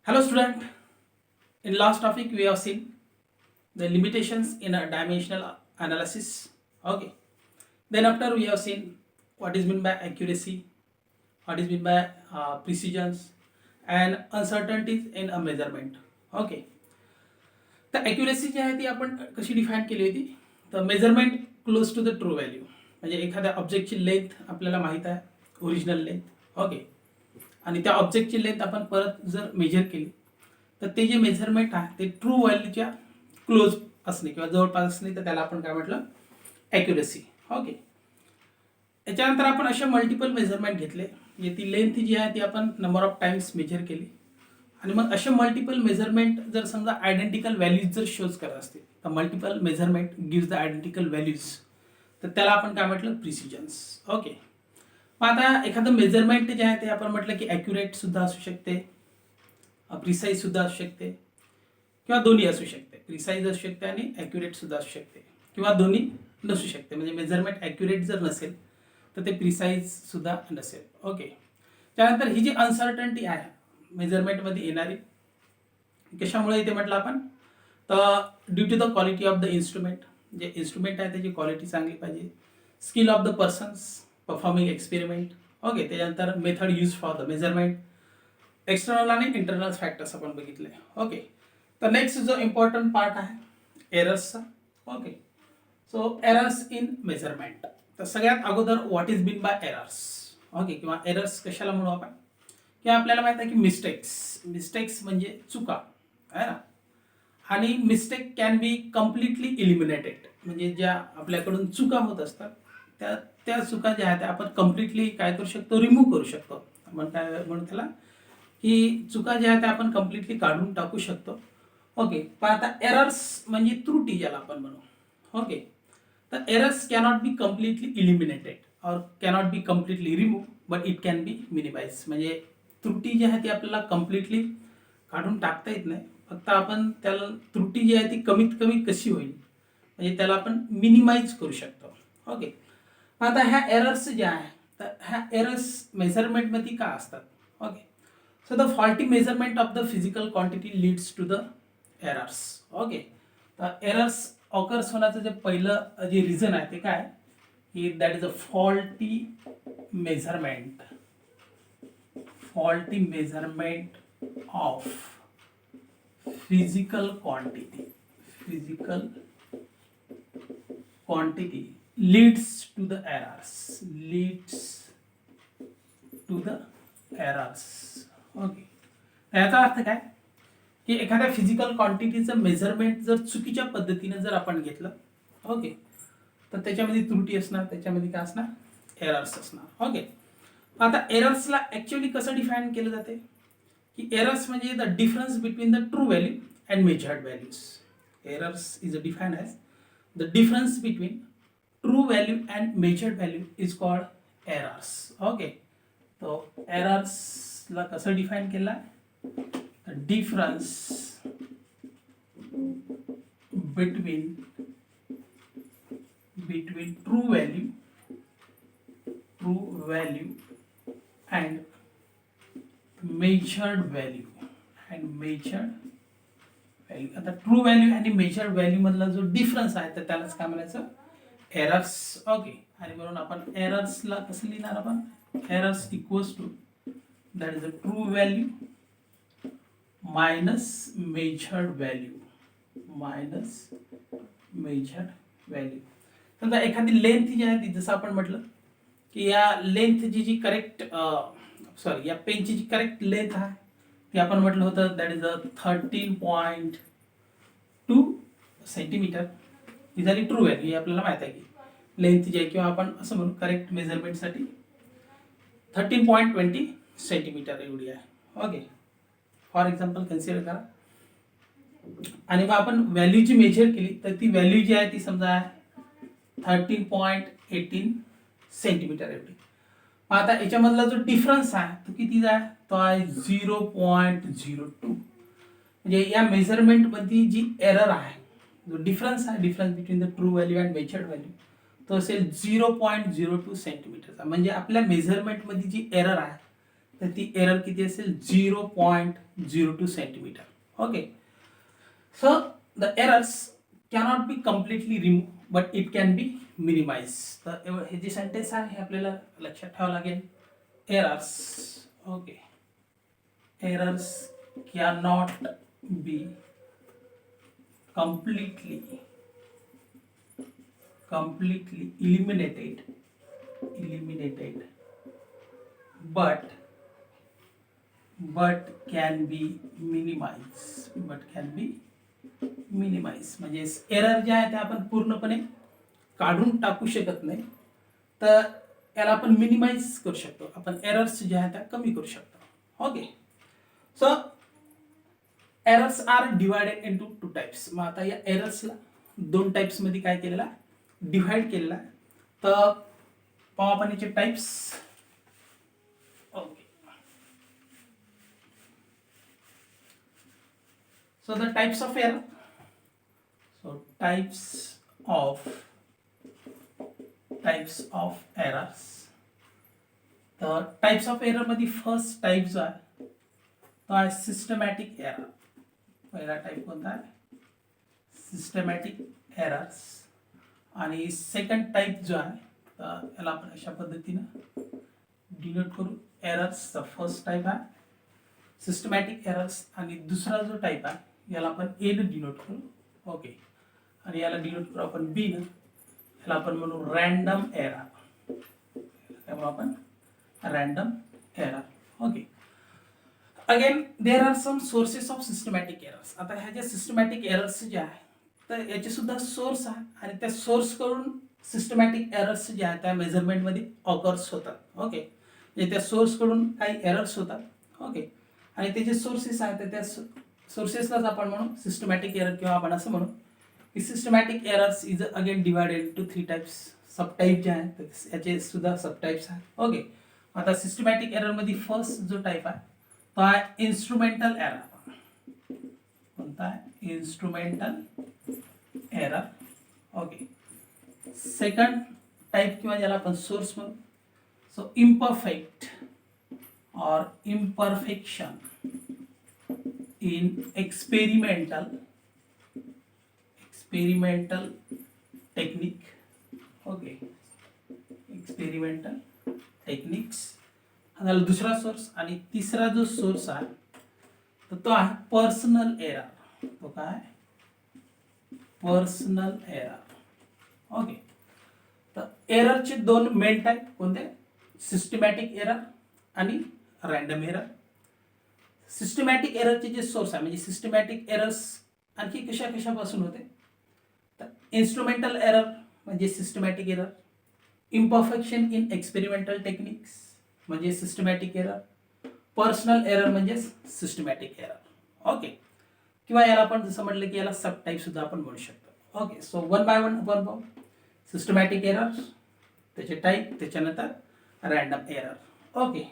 Hello student, in last topic we have seen the limitations in a dimensional analysis. Okay. Then after we have seen what is meant by accuracy, what is meant by precisions and uncertainties in a measurement. Okay. तर accuracy जी आहे ती आपण कशी define केली होती, तर measurement close to the true value, म्हणजे एखाद्या ऑब्जेक्टची लेंथ आपल्याला माहीत आहे, ओरिजिनल लेंथ. ओके. आणि त्या ऑब्जेक्टची लेंथ आपण परत जर मेजर केली तर ते जे मेजरमेंट आहे ते ट्रू व्हॅल्यूच्या क्लोज असणे किंवा जवळपास असणे, तर त्याला आपण काय म्हटलं, ॲक्युरेसी. ओके. याच्यानंतर आपण असे मल्टिपल मेजरमेंट घेतले, म्हणजे ती लेंथ जी आहे ती आपण नंबर ऑफ टाइम्स मेजर केली आणि मग असे मल्टिपल मेजरमेंट जर समजा आयडेंटिकल व्हॅल्यूज जर शोज करत असतील तर multiple measurement gives the identical values, तर त्याला आपण काय म्हटलं, प्रिसिजन्स. ओके. मग आता एखादं मेजरमेंट जे आहे ते आपण म्हटलं की ॲक्युरेट सुद्धा असू शकते, प्रिसाईज सुद्धा असू शकते किंवा दोन्ही असू शकते. प्रिसाईज असू शकते आणि ॲक्युरेट सुद्धा असू शकते किंवा दोन्ही नसू शकते. म्हणजे मेजरमेंट ॲक्युरेट जर नसेल तर ते प्रिसाईज सुद्धा नसेल. ओके. त्यानंतर ही जी अनसर्टन्टी आहे मेजरमेंटमध्ये येणारी, कशामुळे येते म्हटलं आपण, तर due to the quality of the instrument, जे इन्स्ट्रुमेंट आहे त्याची क्वालिटी चांगली पाहिजे, skill of the persons performing experiment. Okay. त्याच्यानंतर method use for the measurement, external आणि इंटरनल फॅक्टर्स आपण बघितले. ओके. तर नेक्स्ट जो इम्पॉर्टंट पार्ट आहे एरर्सचा. Okay. So errors in measurement. तर सगळ्यात अगोदर what is been by errors. Okay. किंवा एरर्स कशाला म्हणू आपण, किंवा आपल्याला माहित आहे की मिस्टेक्स म्हणजे चुका आहे ना, आणि mistake can be completely eliminated, म्हणजे ज्या आपल्याकडून चुका होत असतात त्या त्या चुका ज्या आहेत त्या आपण कम्प्लिटली काय करू शकतो, रिमूव्ह करू शकतो. आपण काय म्हणू त्याला, की चुका ज्या आहेत त्या आपण कम्प्लिटली काढून टाकू शकतो. ओके. पण आता एरर्स म्हणजे त्रुटी ज्याला आपण म्हणू. ओके. तर errors cannot be completely eliminated और cannot be completely remove, but it can be minimize. म्हणजे त्रुटी जी आहे ती आपल्याला कम्प्लिटली काढून टाकता येत नाही, फक्त आपण त्याला त्रुटी जी आहे ती कमीत कमी कशी होईल म्हणजे त्याला आपण मिनिमाइज करू शकतो. ओके. आता ह्या एरर्स ज्या आहे तर ह्या एरर्स मेजरमेंटमध्ये का असतात. Okay. So the faulty measurement of the physical quantity leads to the errors. Okay. तर एरर्स ऑकर्स होण्याचं जे पहिलं जे रिझन आहे ते काय, की that is a faulty measurement of physical quantity leads to the errors. Okay. याचा अर्थ काय, की एखाद्या फिजिकल क्वांटिटीचं मेजरमेंट जर चुकीच्या पद्धतीने जर आपण घेतलं, ओके, तर त्याच्यामध्ये त्रुटी असणार, त्याच्यामध्ये काय असणार, एरर्स असणार. ओके. आता एरर्सला ॲक्च्युअली कसं डिफाईन केलं जाते, की एरर्स म्हणजे the difference between the true value and measured values. Errors is a define as the difference between true value and measured value is called errors. Okay. तो एरर्सला कसं define केला, difference between true value and measured value. आता true value आणि measured value मधला जो difference आहे तर त्यालाच काय म्हणायचं, एरर्स. ओके. आणि म्हणून आपण एरर्सला कसं लिहिणार, आपण errors equals to that is a true value minus measured value. समजा एखादी लेंथ जी आहे ती, जसं आपण म्हटलं की या लेंथची जी करेक्ट या पेनची जी करेक्ट लेंथ आहे ती आपण म्हटलं होतं दॅट इज अ 13.2 सेंटीमीटर. ही झाली ट्रू व्हॅल्यू. ही आपल्याला माहित आहे की लेंथ जी आहे, किंवा आपण असं म्हणू करेक्ट मेजरमेंटसाठी 13.20 सेंटीमीटर एवढी आहे. ओके. फॉर एक्झाम्पल कन्सिडर करा. आणि मग आपण व्हॅल्यू जी मेजर केली तर ती व्हॅल्यू जी आहे ती समजा 13.18 सेंटीमीटर एवढी. मग आता याच्यामधला जो डिफरन्स आहे तो किती आहे, तो आहे 0.02. म्हणजे या मेजरमेंटमध्ये जी एरर आहे, जो डिफरन्स आहे, difference between the true value and measured value, तो असेल 0.02 सेंटीमीटरचा. म्हणजे आपल्या मेजरमेंटमध्ये जी एरर आहे तर ती एरर किती असेल 0.02 centimetre. Okay, so the errors cannot be completely remove but it can be minimise. तर हे जे सेंटेन्स आहे हे आपल्याला लक्षात ठेवावं लागेल. Errors, okay, errors cannot be completely eliminated but can be minimized. म्हणजे एरर जे आहे ते आपण पूर्णपणे काढून टाकू शकत नाही, तर याला आपण मिनिमाइज करू शकतो. आपण एरर्स जे आहेत त्या कमी करू शकतो. Okay, so errors are divided into 2 types. मग आता या एरर्सला 2 टाइप्स मध्ये काय केलेला, डिवाइड केलेला. तर पाहू आपण याचे types. Okay, so the types of error. So types of errors. तर टाइप्स ऑफ एरर मध्ये फर्स्ट टाइप जो आहे तो आहे सिस्टमॅटिक एरर. पहिला टाइप कोणता आहे, सिस्टमॅटिक एरर्स. आणि सेकंड टाइप जो आहे तर याला आपण अशा पद्धतीने डिनोट करू. एरर्स द फर्स्ट टाइप आहे सिस्टमॅटिक एरर्स, आणि दुसरा जो टाइप आहे याला आपण ए ने डिनोट करू. ओके, आणि याला डिनोट करू आपण बी ने. याला आपण म्हणू रँडम एरर. त्यामुळे आपण random error. Okay, again there are some sources of systematic errors. आता ह्या ज्या सिस्टमॅटिक एरर्स जे आहे तर याचे सुद्धा सोर्स आहे, आणि त्या सोर्स कडून सिस्टमॅटिक एरर्स जे आहेत त्या मेजरमेंटमध्ये ऑकर्स होतात. ओके, म्हणजे त्या सोर्स कडून काही एरर्स होतात. ओके, आणि ते जे सोर्सेस आहेत तर त्या सोर्सेसलाच आपण म्हणू सिस्टमॅटिक एरर, किंवा आपण असं म्हणू की systematic errors is again divided to 3 types. Sub type जे आहेत याचे सुद्धा सब टाइप्स आहेत. ओके, आता सिस्टमॅटिक एरर मध्ये फर्स्ट जो टाइप आहे तो आहे इन्स्ट्रुमेंटल एरर. कोणता आहे, instrumental error. Okay, second type किंवा ज्याला आपण सोर्स म्हणू, सो इम्परफेक्ट और imperfection in experimental technique. Okay, experimental techniques हा झाला दुसरा सोर्स. आणि तिसरा जो सोर्स आहे तर तो आहे पर्सनल एरर. तो काय, पर्सनल एरर. ओके, तर एररचे 2 मेन टाइप कोणते, सिस्टमॅटिक एरर आणि रँडम एरर. सिस्टमॅटिक एररचे जे सोर्स आहे म्हणजे सिस्टमॅटिक एरर्स आणखी कशा कशापासून होते, तर इन्स्ट्रुमेंटल एरर म्हणजे systematic error, imperfection in experimental techniques म्हणजे सिस्टमॅटिक एरर, पर्सनल एरर म्हणजे सिस्टमॅटिक एरर. ओके, किंवा याला आपण जसं म्हटलं की याला सब टाइप सुद्धा आपण म्हणू शकतो. Okay, so one by one आपण पाहू. सिस्टमॅटिक एरर, त्याचे टाइप, त्याच्यानंतर रँडम एरर. ओके,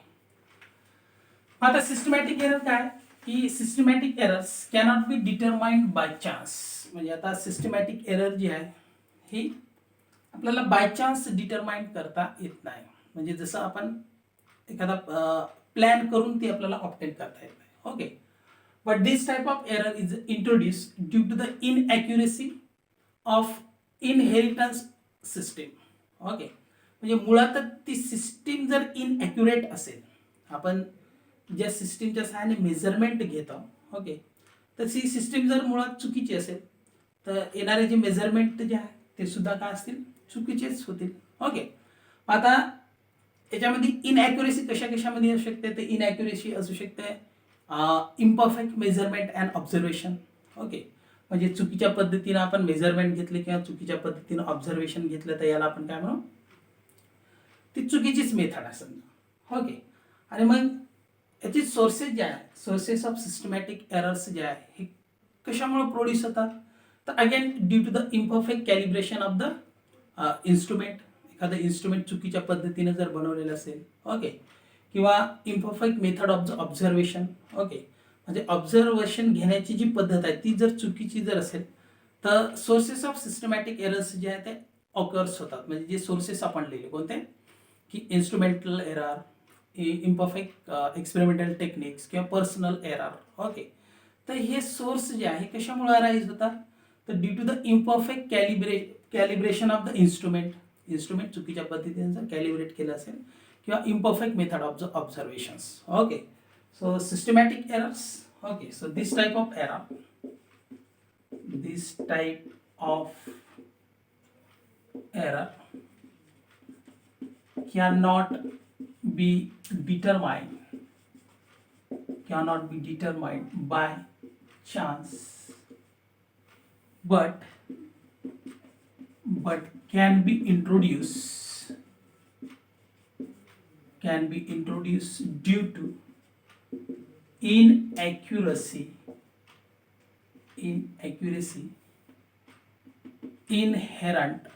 आता सिस्टमॅटिक एरर काय की systematic errors cannot be determined by chance. म्हणजे आता सिस्टमॅटिक एरर जी आहे ही आपल्याला बाय चान्स डिटरमाइन करता येत नाही. म्हणजे जसं आपण एखादा प्लॅन करून ती आपल्याला ऑब्टेन करता येत नाही. Okay, but this type of error is introduced due to the inaccuracy of inheritance system. Okay, म्हणजे मुळात ती सिस्टीम जर इनॲक्युरेट असेल, आपण ज्या सिस्टीमच्या सहाय्याने मेजरमेंट घेतो, ओके, तर ती सिस्टीम जर मुळात चुकीची असेल तर येणारे जे मेजरमेंट जे आहे ते सुद्धा काय असतील, चुकीचेच होतील. ओके, आता याच्यामध्ये इनॲक्युरेसी कशा कशामध्ये असू शकते, ते इनॲक्युरेसी असू शकते imperfect measurement and observation. Okay, म्हणजे चुकीच्या पद्धतीनं आपण मेजरमेंट घेतले किंवा चुकीच्या पद्धतीनं ऑब्झर्वेशन घेतलं तर याला आपण काय म्हणू, ती चुकीचीच मेथड आहे समजा. ओके, आणि मग याचे सोर्सेस जे आहे, सोर्सेस ऑफ सिस्टमॅटिक एरर्स जे आहे हे कशामुळे प्रोड्यूस होतात, तर again due to the imperfect calibration of the instrument. एखादं इन्स्ट्रुमेंट चुकीच्या पद्धतीने जर बनवलेलं असेल, ओके, किंवा imperfect method of the observation. Okay, म्हणजे ऑब्झर्वेशन घेण्याची जी पद्धत आहे ती जर चुकीची जर असेल तर सोर्सेस ऑफ सिस्टमॅटिक एरर्स जे आहे ते ऑकर्स होतात. म्हणजे जे सोर्सेस आपण लिहिले कोणते की instrumental error, imperfect experimental techniques किंवा पर्सनल एरर. ओके, तर हे सोर्स जे आहे कशामुळे अराईज होतात, तर due to the imperfect calibration of the instrument चुकीच्या पद्धतीने जर कॅलिब्रेट केलं असेल किंवा imperfect method of the observations. Okay, so systematic errors. Okay, so this type of error cannot be determined by chance, but can be introduced due to inaccuracy inherent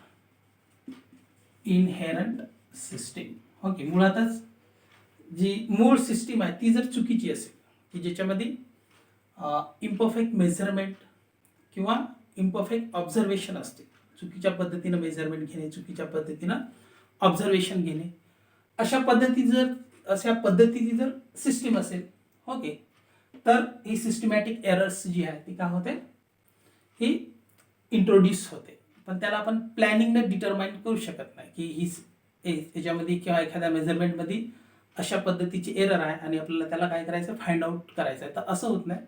system. Okay, मुळातच जी मूळ system आहे ती जर चुकीची असेल की ज्याच्यामध्ये imperfect measurement किंवा इम्परफेक्ट ऑब्झर्वेशन असते, चुकीच्या पद्धतीनं मेजरमेंट घेणे, चुकीच्या पद्धतीनं ऑब्झर्वेशन घेणे, अशा पद्धतीची जर सिस्टीम असेल, ओके, तर ही सिस्टमॅटिक एरर्स जी आहे ती काय होते, ही इंट्रोड्यूस होते. पण त्याला आपण प्लॅनिंगने डिटरमाइन करू शकत नाही की ही याच्यामध्ये किंवा एखाद्या मेजरमेंटमध्ये अशा पद्धतीची एरर आहे आणि आपल्याला त्याला काय करायचं, फाइंड आउट करायचं आहे, तर असं होत नाही.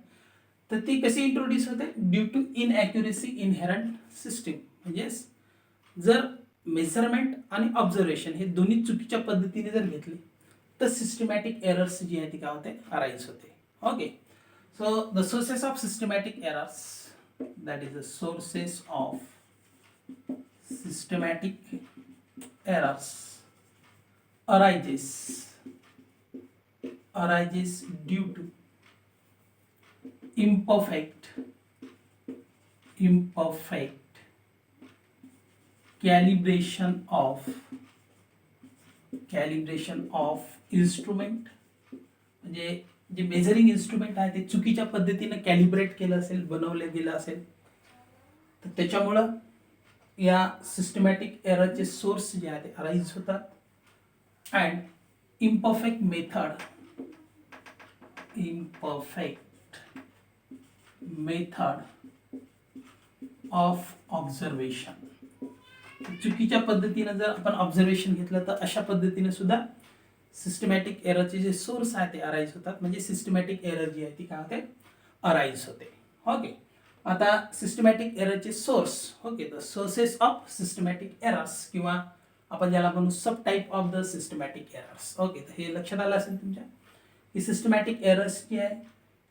तर ती कशी इंट्रोड्यूस होते, ड्यू टू इनॲक्युरेसी इनहेरंट सिस्टीम. म्हणजे जर मेजरमेंट आणि ऑब्झर्वेशन हे दोन्ही चुकीच्या पद्धतीने जर घेतले तर सिस्टमॅटिक एरर्स जी आहे ती काय होते, अराईज होते. Okay, so the sources of systematic errors, that is the sources of systematic errors arises due to imperfect calibration of instrument. म्हणजे जे मेजरिंग इन्स्ट्रुमेंट आहे ते चुकीच्या पद्धतीने कॅलिब्रेट केलं असेल, बनवलं गेलं असेल, तर त्याच्यामुळं या सिस्टमॅटिक एररचे सोर्स जे आहे ते अराईज होतात. And imperfect method of observation, चुकीच्या पद्धतीनं जर आपण ऑब्झर्वेशन घेतलं तर अशा पद्धतीने सुद्धा सिस्टमॅटिक एररचे जे सोर्स आहे ते अराईज होतात. म्हणजे सिस्टमॅटिक एरर जी आहे ती काय होते, अराईज होते. ओके, आता सिस्टमॅटिक एररचे source. Okay, the sources of systematic errors किंवा आपण ज्याला म्हणू sub type of the systematic errors. Okay, तर हे लक्षात आलं असेल तुमच्या की सिस्टमॅटिक एरर्स जी आहे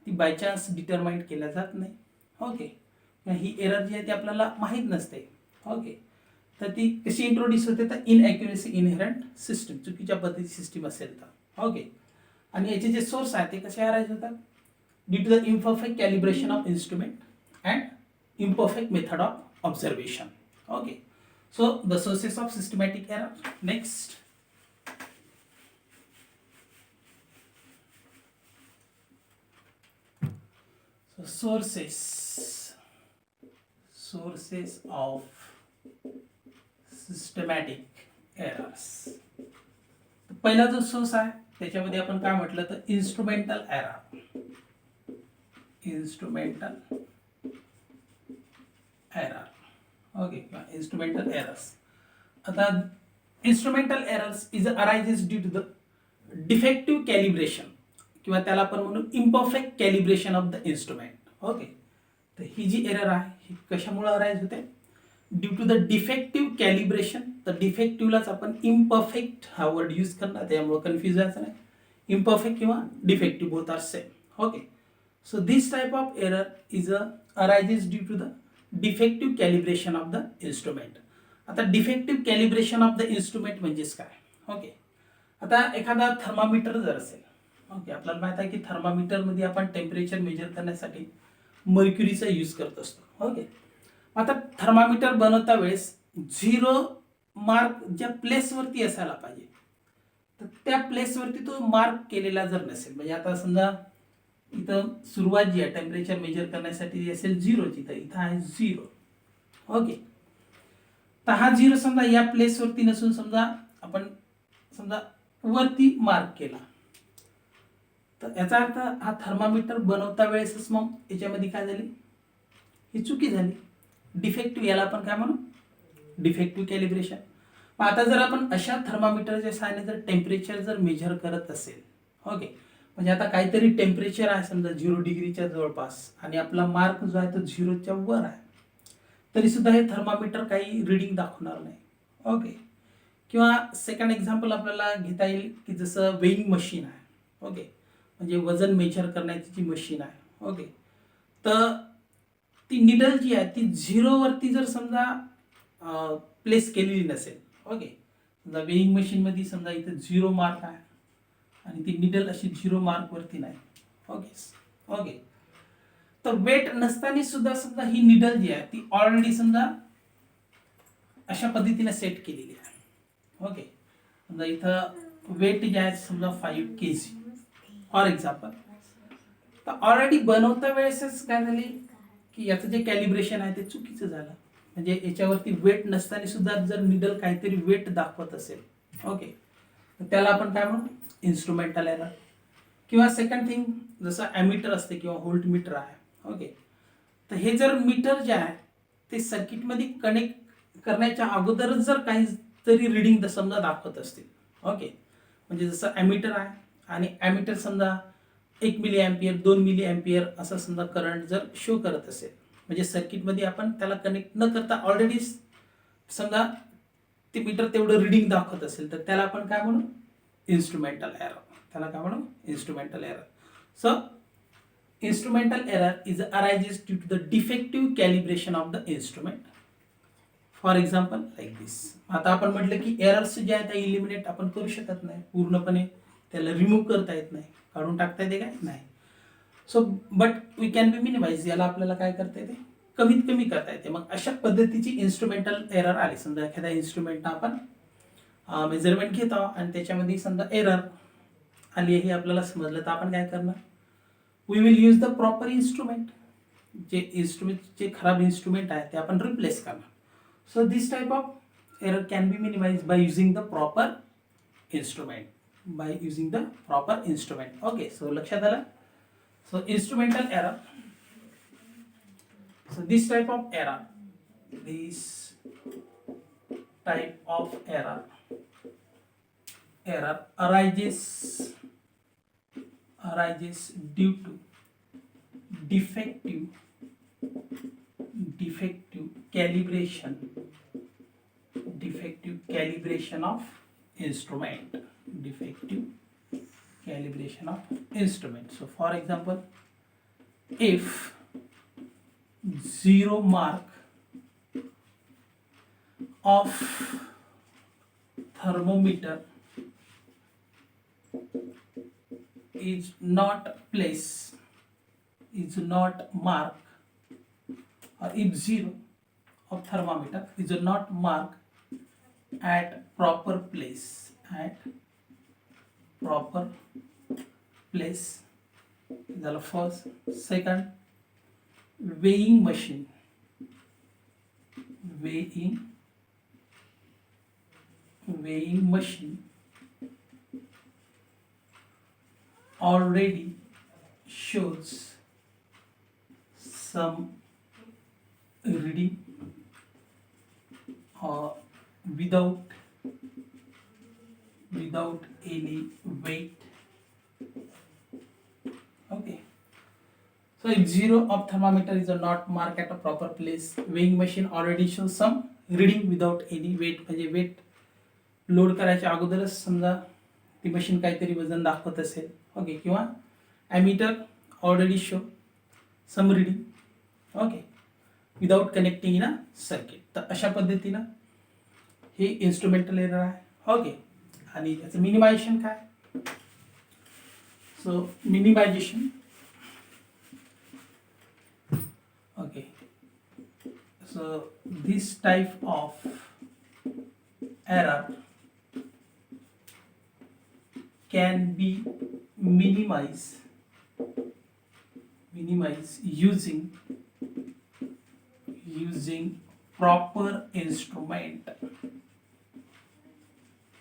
ती बाय चान्स डिटरमाइंड केल्या जात नाही. ओके, ही एरर जी आहे ती आपल्याला माहीत नसते. ओके, तर ती कशी इंट्रोड्यूस होते, तर इनॲक्युरेसी इनहेरंट सिस्टीम, चुकीच्या पद्धतीची सिस्टीम असेल तर. ओके, आणि याचे जे सोर्स आहे ते कसे अराईज होतात, due to the imperfect calibration of instrument and imperfect method of observation. Okay, so the sources of systematic error. Next, sources of systematic errors. पहिला जो सोर्स आहे त्याच्यामध्ये आपण काय म्हटलं, तर instrumental error. Okay, instrumental errors. आता instrumental errors arises due to the defective calibration किंवा त्याला आपण म्हणू imperfect calibration of the instrument. Okay, तर ही जी एरर आहे ही कशामुळे अराईज होते, due to the defective calibration. तर डिफेक्टिव्हलाच आपण इम्परफेक्ट हा वर्ड यूज करणार, त्यामुळे कन्फ्यूज व्हायचं नाही. इम्परफेक्ट किंवा defective both are same. Okay, so this type of error arises due to the defective calibration of the instrument. आता defective calibration of the instrument म्हणजेच काय. ओके, आता एखादा थर्मामीटर जर असेल, ओके, आपल्याला माहित आहे की थर्मामीटरमध्ये आपण टेम्परेचर मेजर करण्यासाठी मर्क्युरीचा यूज करत असतो. ओके, आता थर्मामीटर बनवता वेळेस 0 मार्क ज्या प्लेसवरती असायला पाहिजे तर त्या प्लेसवरती तो मार्क केलेला जर नसेल, म्हणजे आता समजा इथं सुरुवात जी आहे टेम्परेचर मेजर करण्यासाठी असेल 0ची, तर इथं आहे 0. ओके, तर हा 0 समजा या प्लेसवरती नसून समजा आपण समजा वरती मार्क केला, तर याचा अर्थ हा थर्मामीटर बनवता वेळेसच मग याच्यामध्ये काय झाली, ही चुकी झाली, डिफेक्टिव्ह, याला आपण काय म्हणू, डिफेक्टिव्ह कॅलिब्रेशन. मग आता जर आपण अशा थर्मामीटरच्या सहाय्याने जर टेम्परेचर जर मेजर करत असेल, ओके, म्हणजे आता काहीतरी टेम्परेचर आहे समजा 0 डिग्रीच्या जवळपास आणि आपला मार्क जो आहे तो 0च्या वर आहे, तरी सुद्धा हे थर्मामीटर काही रिडिंग दाखवणार नाही. ओके. किंवा सेकंड एक्झाम्पल आपल्याला घेता येईल की जसं वेइंग मशीन आहे, ओके, म्हणजे वजन मेजर करण्याची जी मशीन आहे, ओके, तर ती निडल जी आहे ती 0वरती जर समजा प्लेस केलेली नसेल, ओके, समजा वेइंग मशीनमध्ये समजा इथं 0 मार्क आहे आणि ती निडल अशी 0 मार्कवरती नाही, ओके ओके, तर वेट नसताना सुद्धा समजा ही निडल जी आहे ती ऑलरेडी समजा अशा पद्धतीने सेट केलेली आहे, ओके, समजा इथं वेट जे आहे समजा 5 kg फॉर एक्झाम्पल, तर ऑलरेडी बनवता वेळेसच काय झाली की याचं जे कॅलिब्रेशन आहे ते चुकीचं झालं, म्हणजे याच्यावरती वेट नसताना सुद्धा जर निडल काहीतरी वेट दाखवत असेल, ओके, तर त्याला आपण काय म्हणू, इन्स्ट्रुमेंटल एरर. किंवा सेकंड थिंग जसं ॲमीटर असते किंवा व्होल्ट मीटर आहे, ओके, तर हे जर मीटर जे आहे ते सर्किटमध्ये कनेक्ट करण्याच्या अगोदरच जर काहीतरी रिडिंग समजा दाखवत असतील, ओके, म्हणजे जसं ॲमीटर आहे आणि ॲमीटर समजा 1 मिली ॲम्पियर 2 मिली ॲम्पियर असं समजा करंट जर शो करत असेल, म्हणजे सर्किटमध्ये आपण त्याला कनेक्ट न करता ऑलरेडी समजा ते मीटर तेवढं रिडिंग दाखवत असेल, तर त्याला आपण काय म्हणू, इन्स्ट्रुमेंटल एरर. त्याला काय म्हणू, instrumental error. So instrumental error is arises due to the defective calibration of the instrument. For example like this. आता आपण म्हटलं की एरर्स जे आहेत त्या इलिमिनेट आपण करू शकत नाही पूर्णपणे, त्याला रिमूव्ह करता येत नाही, काढून टाकता येते काय नाही. So but we can be minimise, याला आपल्याला काय करता येते, कमीत कमी करता येते. मग अशा पद्धतीची इन्स्ट्रुमेंटल एरर आली, समजा एखाद्या इन्स्ट्रुमेंटनं आपण मेजरमेंट घेत आहोत आणि त्याच्यामध्ये समजा एरर आली हे आपल्याला समजलं, तर आपण काय करणार, we will use the proper instrument. जे खराब इन्स्ट्रुमेंट आहे ते आपण रिप्लेस करणार. So this type of error can be minimise by using the proper instrument. Okay, so लक्षात आलं. So instrumental error, so this type of error arises due to defective calibration of instrument. So for example, if 0 mark of thermometer is not marked, or if 0 of thermometer is not marked at proper place, the first. Second, weighing machine already shows some reading without any weight. Okay, so if 0 of thermometer is not marked at a proper place, weighing machine already shows some reading without any weight. म्हणजे weight load करायच्या अगोदरच समजा ती machine काहीतरी वजन दाखवत असेल, okay, किंवा ammeter already show some reading, okay, without connecting in a circuit. तर अशा पद्धतीनं हे इन्स्ट्रुमेंटल एरर आहे, ओके. आणि त्याचं मिनिमायझेशन काय, so minimisation, okay, so this type of error can be minimized using proper instrument.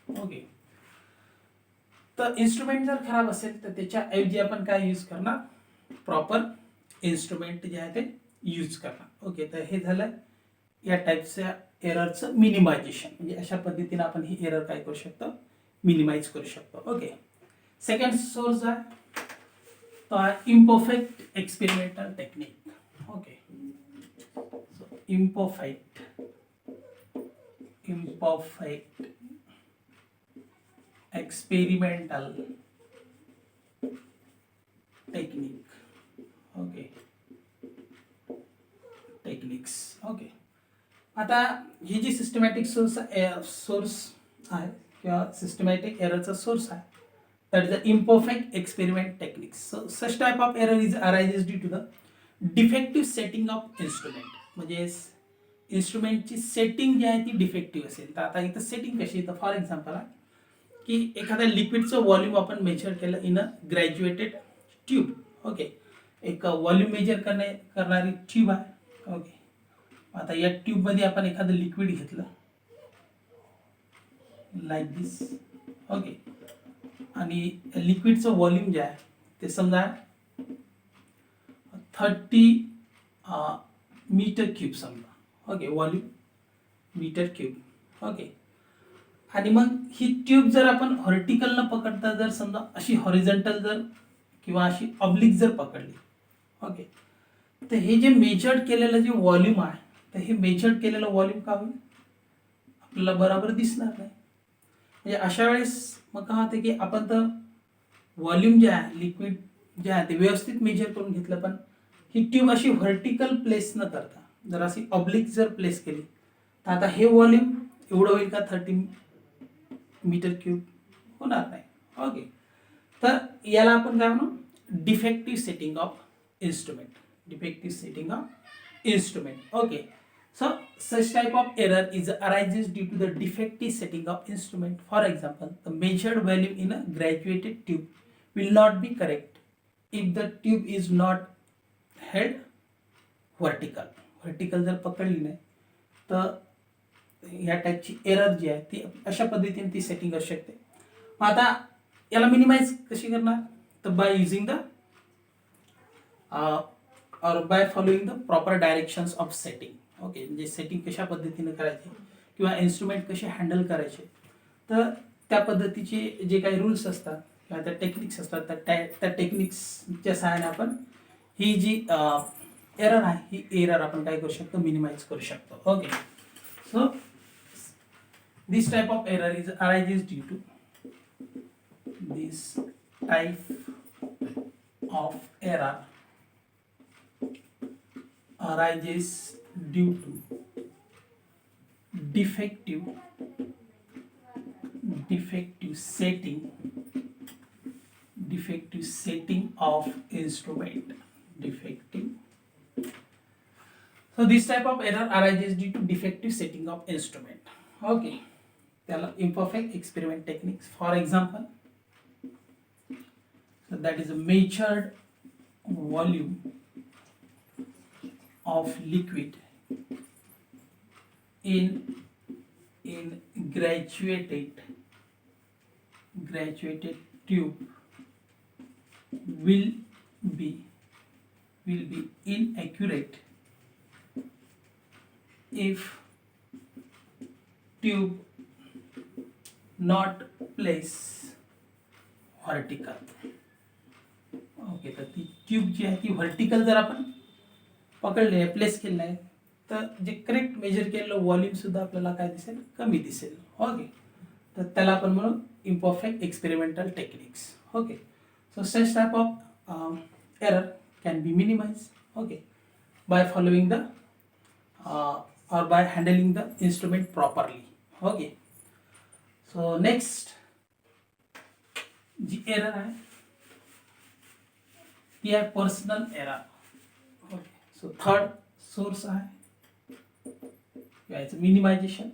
Okay, तर इन्स्ट्रुमेंट जर खराब असेल तर त्याच्याऐवजी आपण काय यूज करणार, प्रॉपर इन्स्ट्रुमेंट जे आहे ते यूज करणार. ओके, तर हे झालं या टाईपच्या एररचं मिनिमायझेशन. म्हणजे अशा पद्धतीने आपण ही एरर काय करू शकतो, मिनिमाइज करू शकतो. ओके, सेकंड सोर्स आहे तो आहे imperfect experimental technique. Okay, so imperfect experimental technique. Okay, techniques. Okay, आता ही जी सिस्टमॅटिक सोर्स आहे किंवा सिस्टमॅटिक एररचा सोर्स आहे, that is the imperfect experiment techniques. So such type of error is arises due to the defective setting of instrument. म्हणजे इन्स्ट्रुमेंटची setting जी आहे ती defective असेल. तर आता इथं सेटिंग कशी आहे, तर फॉर एक्झाम्पल आहे की एखाद्या लिक्विडचं व्हॉल्यूम आपण मेजर केलं in a graduated tube. Okay, एक व्हॉल्यूम मेजर करणारी ट्यूब आहे. ओके, आता या ट्यूबमध्ये आपण एखादं लिक्विड घेतलं लाईक दिस. ओके, आणि लिक्विडचं व्हॉल्यूम जे आहे ते समजा 30 मीटर क्यूब समजा. Okay, volume metre cube. Okay, आणि मग ही ट्यूब जर आपण व्हर्टिकल न पकडता जर समजा अशी हॉरिझॉन्टल जर किंवा अशी ऑब्लिक जर पकडली, ओके, तर हे जे मेजर्ड केलेलं जे व्हॉल्यूम आहे, तर हे मेजर्ड केलेलं व्हॉल्यूम का होईल, आपल्याला बरोबर दिसणार नाही. म्हणजे अशा वेळेस मग काय होतं की आपण तर व्हॉल्यूम जे आहे लिक्विड जे आहे ते व्यवस्थित मेजर करून घेतलं, पण ही ट्यूब अशी व्हर्टिकल प्लेस न करता जर अशी ऑब्लिक जर प्लेस केली, तर आता हे व्हॉल्यूम एवढं होईल का, 30 मीटर क्यूब होणार नाही. ओके, तर याला आपण काय म्हणू, defective setting of instrument. Defective setting of instrument. Okay, so such type of error is arises due to the defective setting of instrument. For example, the measured volume in a graduated tube will not be correct if the tube is not held vertical. Vertical जर पकडली नाही तर या टाईपची error जी आहे ती अशा पद्धतीने ती सेटिंग असू शकते. मग आता याला मिनिमाइज कशी करणार, तर by using the or by following the proper directions of setting. Okay, म्हणजे सेटिंग कशा पद्धतीने करायची किंवा इन्स्ट्रुमेंट कसे हँडल करायचे, तर त्या पद्धतीचे जे काही रूल्स असतात किंवा त्या टेक्निक्स असतात त्या टेक्निक्सच्या सहाय्याने आपण ही जी एरर आहे ही एरर आपण काय करू शकतो, मिनिमाइज करू शकतो. Okay, so this type of error is arises due to this type of error arises due to defective setting of instrument. So this type of error arises due to defective setting of instrument. Okay, त्याला imperfect experiment techniques. For example, so that is a measured volume of liquid in graduated tube will be inaccurate if tube not place vertical. Okay, तर ती tube जी आहे ती vertical जर आपण पकडले आहे, place केलं आहे, तर जे करेक्ट मेजर केलेलं व्हॉल्यूम सुद्धा आपल्याला काय दिसेल, कमी दिसेल. ओके, तर त्याला आपण म्हणू imperfect experimental techniques. Okay, so such type of error can be minimise. Okay, by following the or by handling the instrument properly. Okay, so next जी एरर आहे ती आहे personal error. Okay, so third source आहे याचं minimisation.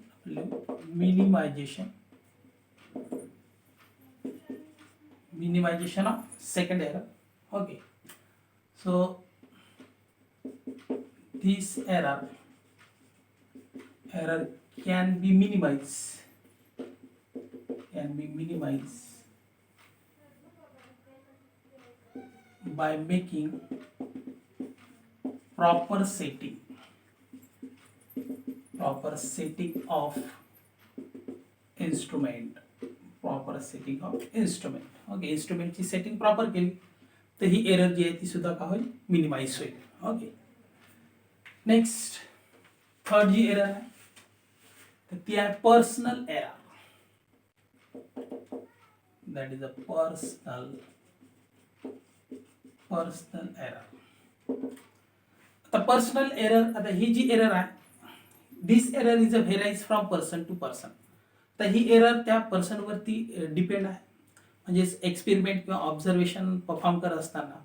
Minimisation of second error. Okay, so this error can be minimized by making proper setting of instrument. Okay, इन्स्ट्रुमेंटची setting proper केली तर ही एरर जी आहे ती सुद्धा काय होईल, मिनिमाइज होईल. ओके, नेक्स्ट थर्ड जी एरर आहे तर ती आहे personal error. That is a personal error. आता पर्सनल एरर, आता ही जी एरर आहे, this error is a varies from person to person. तर ही एरर त्या पर्सनवरती डिपेंड आहे. म्हणजे एक्सपेरिमेंट किंवा ऑब्झर्वेशन परफॉर्म करत असताना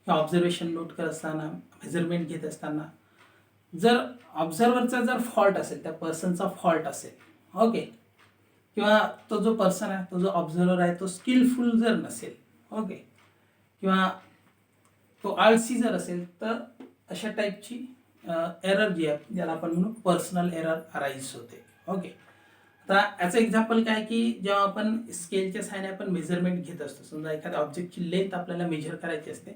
किंवा ऑब्झर्वेशन नोट करत असताना, मेजरमेंट घेत असताना जर ऑब्झर्वरचा जर फॉल्ट असेल, त्या पर्सनचा फॉल्ट असेल, ओके, किंवा तो जो पर्सन आहे, तो जो ऑब्झर्वर आहे तो स्किलफुल जर नसेल, ओके, किंवा तो आळसी जर असेल, तर अशा टाईपची एरर जी आहे ज्याला आपण म्हणू पर्सनल एरर अराईज होते. ओके, आता याचं एक्झाम्पल काय की जेव्हा आपण स्केलच्या सहाय्याने आपण मेजरमेंट घेत असतो, समजा एखाद्या ऑब्जेक्टची लेंथ आपल्याला मेजर करायची असते,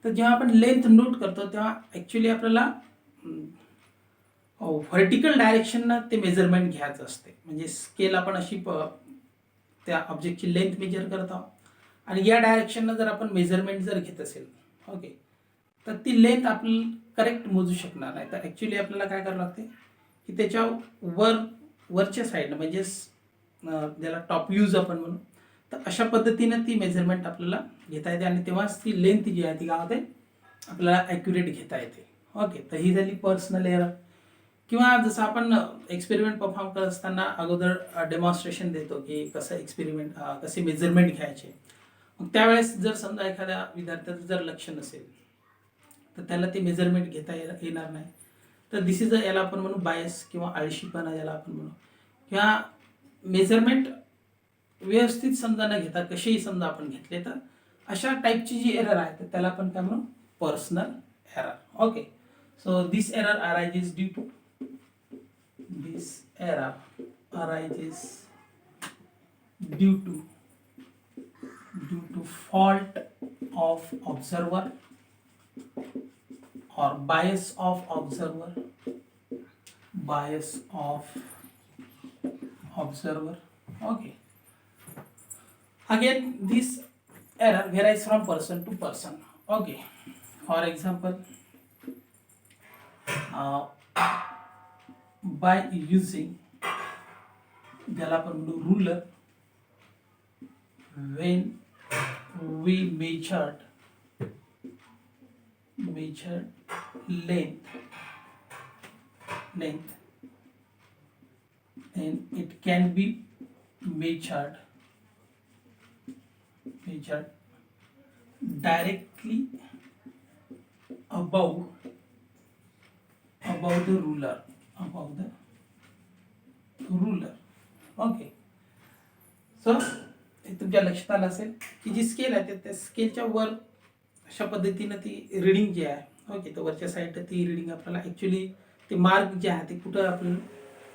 तर जेव्हा आपण लेंथ नोट करतो तेव्हा ॲक्च्युली आपल्याला व्हर्टिकल डायरेक्शननं ते मेजरमेंट घ्यायचं असते. म्हणजे स्केल आपण अशी त्या ऑब्जेक्टची लेंथ मेजर करत आहोत आणि या डायरेक्शननं जर आपण मेजरमेंट जर घेत असेल, ओके, तर ती लेंथ आपली करेक्ट मोजू शकणार नाही. तर ॲक्च्युली आपल्याला काय करावं लागते की त्याच्या वरच्या साईडनं, म्हणजेच ज्याला टॉप व्ह्यूज आपण म्हणू, तर अशा पद्धतीनं ती मेजरमेंट आपल्याला घेता येते आणि तेव्हाच ती लेंथ जी आहे ती काय होते आपल्याला ॲक्युरेट घेता येते. ओके, तर ही झाली पर्सनल एरर. किंवा जसं आपण एक्सपेरिमेंट परफॉर्म करत असताना अगोदर डेमॉन्स्ट्रेशन देतो की कसं एक्सपेरिमेंट, कसे मेजरमेंट घ्यायचे. मग त्यावेळेस जर समजा एखाद्या विद्यार्थ्याचं जर लक्ष नसेल तर त्याला ते मेजरमेंट घेता येणार नाही. तर दिस इज याला आपण म्हणू बायस किंवा आळशीपणा याला आपण म्हणू. किंवा मेजरमेंट व्यवस्थित समजा न घेता कसेही समजा आपण घेतले, तर अशा टाईपची जी एरर आहे तर त्याला आपण काय म्हणू, personal error. Okay, so this error arises due to fault of observer or bias of observer. Okay, again this error varies from person to person. Okay, for example, by using ज्याला आपण म्हणू ruler, when we measured length, then it can be measured directly above the ruler. Okay, so तुमच्या लक्षात आलं असेल की जी scale आहे त्या स्केलच्या वर अशा पद्धतीनं ती रिडिंग जी आहे, ओके, तर वरच्या साईडला ती रिडिंग आपल्याला ॲक्च्युली ते मार्क जे आहे ते कुठं आपल्याला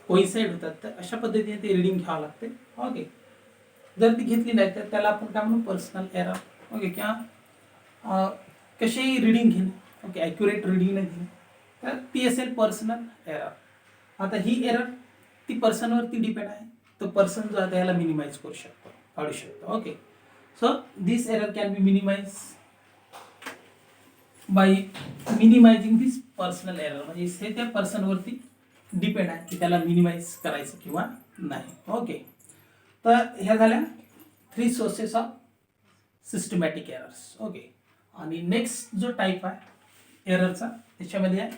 कोइन्साइड होतात, तर अशा पद्धतीने ती रिडिंग घ्यावं लागते. ओके, जर ती घेतली नाही तर त्याला आपण काय म्हणू, पर्सनल एरर. ओके, किंवा कशीही रिडिंग घेणे, ओके, ॲक्युरेट रिडिंग नाही घेणे, तर ती असेल पर्सनल एरर. आता ही एरर ती पर्सनवरती डिपेंड आहे, तो पर्सन जो आहे त्याला मिनिमाइज करू शकतो, काढू शकतो. Okay, so this error can be minimise by minimising this personal error. म्हणजे हे त्या पर्सनवरती डिपेंड आहे की त्याला मिनिमाइज करायचं किंवा नाही. ओके, तर ह्या झाल्या 3 sources of systematic errors. Okay, आणि नेक्स्ट जो टाईप आहे एररचा त्याच्यामध्ये आहे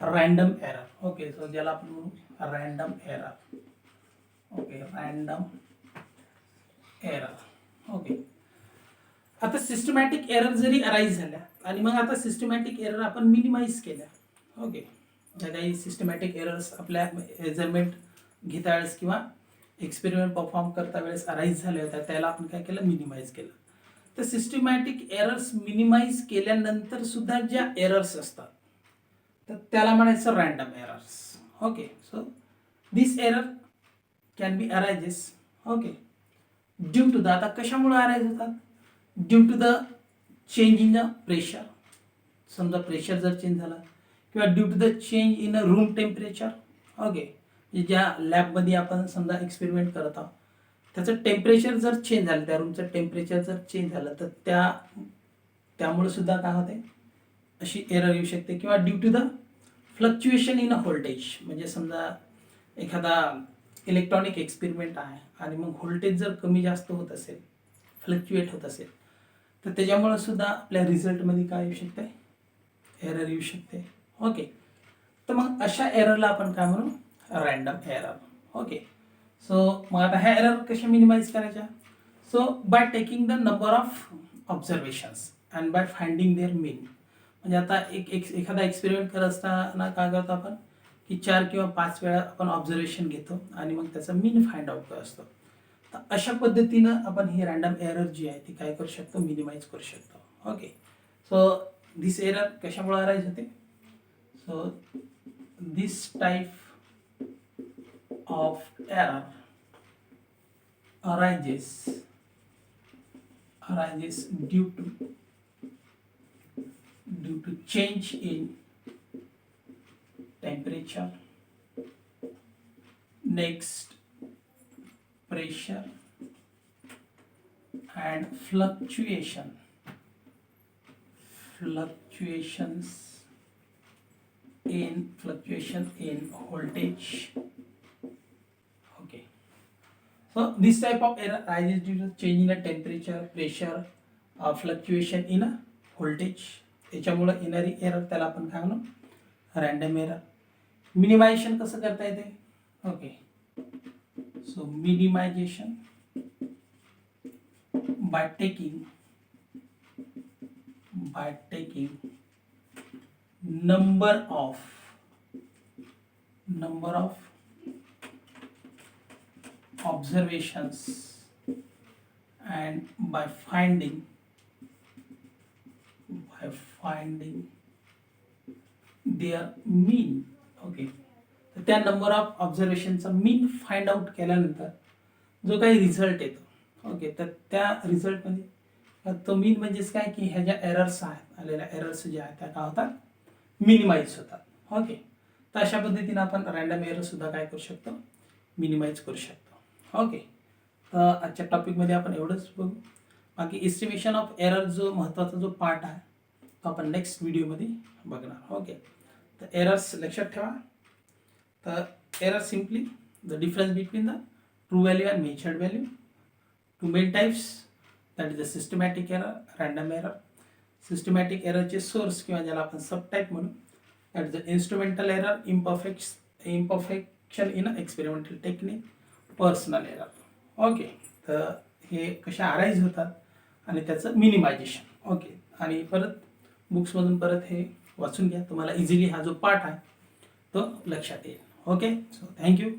रँडम एरर. ओके, सो ज्याला आपण म्हणू random error. Okay, random error. Okay, आता सिस्टमॅटिक एरर जरी अराईज झाल्या आणि मग आता सिस्टमॅटिक एरर आपण मिनिमाइज केल्या, ओके, ज्या काही सिस्टमॅटिक एरर्स आपल्या मेजरमेंट घेता वेळेस किंवा एक्सपेरिमेंट परफॉर्म करता वेळेस अराईज झाल्या होत्या त्याला आपण काय केलं, मिनिमाइज केलं. तर सिस्टमॅटिक एरर्स मिनिमाइज केल्यानंतर सुद्धा ज्या एरर्स असतात तर त्याला म्हणायचं random errors. Okay, so this error can be arises, okay, due to the, आता कशामुळे अराईज होतात due to the change in the pressure, समजा प्रेशर जर चेंज झाला, किंवा due to the change in a room temperature. Okay, ज्या लॅबमध्ये आपण समजा एक्सपेरिमेंट करत आहोत त्याचं टेम्परेचर जर चेंज झालं, त्या रूमचं टेम्परेचर जर चेंज झालं तर त्यामुळे सुद्धा काय होते, अशी एरर येऊ शकते. किंवा due to the fluctuation in a voltage, म्हणजे समजा एखादा इलेक्ट्रॉनिक एक्सपेरिमेंट आहे आणि मग व्होल्टेज जर कमी जास्त होत असेल, फ्लक्च्युएट होत असेल, तर त्याच्यामुळे सुद्धा आपल्या रिझल्टमध्ये काय येऊ शकते, एरर येऊ शकते. ओके, तर मग अशा एररला आपण काय म्हणू, रँडम एरर. ओके, सो मग आता ह्या एरर कशा मिनिमाइज करायच्या. So by taking the number of observations and by finding their mean. म्हणजे आता एखादा एक्सपेरिमेंट करत असताना काय करतो आपण की 4 किंवा 5 वेळा आपण ऑब्झर्वेशन घेतो आणि मग त्याचा मीन फाइंड आउट करत असतो. तर अशा पद्धतीनं आपण ही रँडम एरर जी आहे ती काय करू शकतो, मिनिमाइज करू शकतो. ओके, सो दिस एरर कशामुळे अराईज होते. So this type of error arises due to change in temperature, next pressure and fluctuations in voltage. Okay, so this type of error arises due to change in a temperature, pressure, fluctuation in a voltage. याच्यामुळे येणारी error त्याला आपण काय म्हणू, random error. Minimisation कसं करता येते. Okay, so minimization by taking number of observations and by finding their mean. Okay, तर त्या नंबर ऑफ ऑब्झर्वेशनचा मीन फाइंड आउट केल्यानंतर जो काही रिझल्ट येतो, ओके, तर त्या रिझल्टमध्ये तो मीन म्हणजेच काय की ह्या ज्या एरर्स आहेत, आलेल्या एरर्स ज्या आहेत त्या काय होतात, मिनिमाइज होतात. ओके, तर अशा पद्धतीने आपण रँडम एरर सुद्धा काय करू शकतो, मिनिमाइज करू शकतो. ओके, तर आजच्या टॉपिकमध्ये आपण एवढंच बघू. बाकी एस्टिमेशन ऑफ एरर जो महत्त्वाचा जो पार्ट आहे तो आपण नेक्स्ट व्हिडिओमध्ये बघणार. ओके, तर एरर्स लक्षात ठेवा. तर error simply the difference between the true value and measured value. Two main types, that is the systematic error, random error. Systematic एररचे सोर्स किंवा ज्याला आपण सब टाईप म्हणू, that is the instrumental error, imperfection in experimental technique, personal error. Okay, तर हे कशा arise होतात आणि त्याचं मिनिमायझेशन. ओके, आणि परत बुक्समधून परत हे वाचून घ्या, तुम्हाला इझिली हा जो पार्ट आहे तो लक्षात येईल. Okay, so thank you.